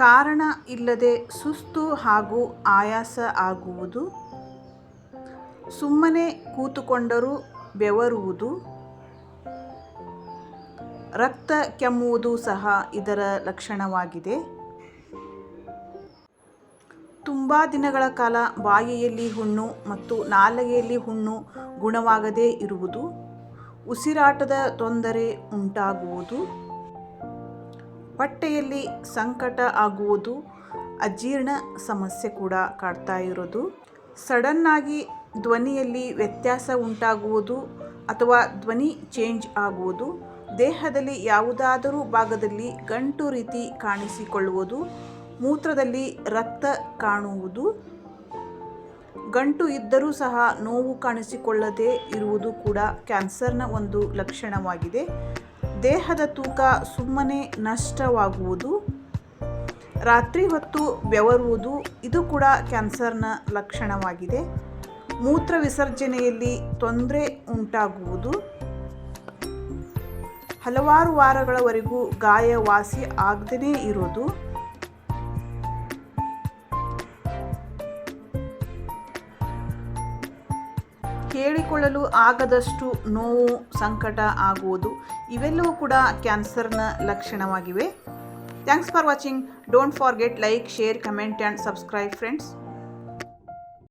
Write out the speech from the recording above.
ಕಾರಣ ಇಲ್ಲದೆ ಸುಸ್ತು ಹಾಗೂ ಆಯಾಸ ಆಗುವುದು, ಸುಮ್ಮನೆ ಕೂತುಕೊಂಡರೂ ಬೆವರುವುದು, ರಕ್ತ ಕೆಮ್ಮುವುದು ಸಹ ಇದರ ಲಕ್ಷಣವಾಗಿದೆ. ತುಂಬ ದಿನಗಳ ಕಾಲ ಬಾಯಿಯಲ್ಲಿ ಹುಣ್ಣು ಮತ್ತು ನಾಲಿಗೆಯಲ್ಲಿ ಹುಣ್ಣು ಗುಣವಾಗದೇ ಇರುವುದು, ಉಸಿರಾಟದ ತೊಂದರೆ ಉಂಟಾಗುವುದು, ಹೊಟ್ಟೆಯಲ್ಲಿ ಸಂಕಟ ಆಗುವುದು, ಅಜೀರ್ಣ ಸಮಸ್ಯೆ ಕೂಡ ಕಾಡ್ತಾ ಇರೋದು, ಸಡನ್ನಾಗಿ ಧ್ವನಿಯಲ್ಲಿ ವ್ಯತ್ಯಾಸ ಉಂಟಾಗುವುದು ಅಥವಾ ಧ್ವನಿ ಚೇಂಜ್ ಆಗುವುದು, ದೇಹದಲ್ಲಿ ಯಾವುದಾದರೂ ಭಾಗದಲ್ಲಿ ಗಂಟು ರೀತಿ ಕಾಣಿಸಿಕೊಳ್ಳುವುದು, ಮೂತ್ರದಲ್ಲಿ ರಕ್ತ ಕಾಣುವುದು, ಗಂಟು ಇದ್ದರೂ ಸಹ ನೋವು ಕಾಣಿಸಿಕೊಳ್ಳದೇ ಇರುವುದು ಕೂಡ ಕ್ಯಾನ್ಸರ್ನ ಒಂದು ಲಕ್ಷಣವಾಗಿದೆ. ದೇಹದ ತೂಕ ಸುಮ್ಮನೆ ನಷ್ಟವಾಗುವುದು, ರಾತ್ರಿ ಹೊತ್ತು ಬೆವರುವುದು ಇದು ಕೂಡ ಕ್ಯಾನ್ಸರ್ನ ಲಕ್ಷಣವಾಗಿದೆ. ಮೂತ್ರ ವಿಸರ್ಜನೆಯಲ್ಲಿ ತೊಂದರೆ ಉಂಟಾಗುವುದು, ಹಲವಾರು ವಾರಗಳವರೆಗೂ ಗಾಯ ವಾಸಿ ಆಗದೇ ಇರೋದು, ಹೇಳಿಕೊಳ್ಳಲು ಆಗದಷ್ಟು ನೋವು ಸಂಕಟ ಆಗುವುದು ಇವೆಲ್ಲವೂ ಕೂಡ ಕ್ಯಾನ್ಸರ್ನ ಲಕ್ಷಣವಾಗಿವೆ. Thanks for watching. Don't forget like, share, comment and subscribe friends.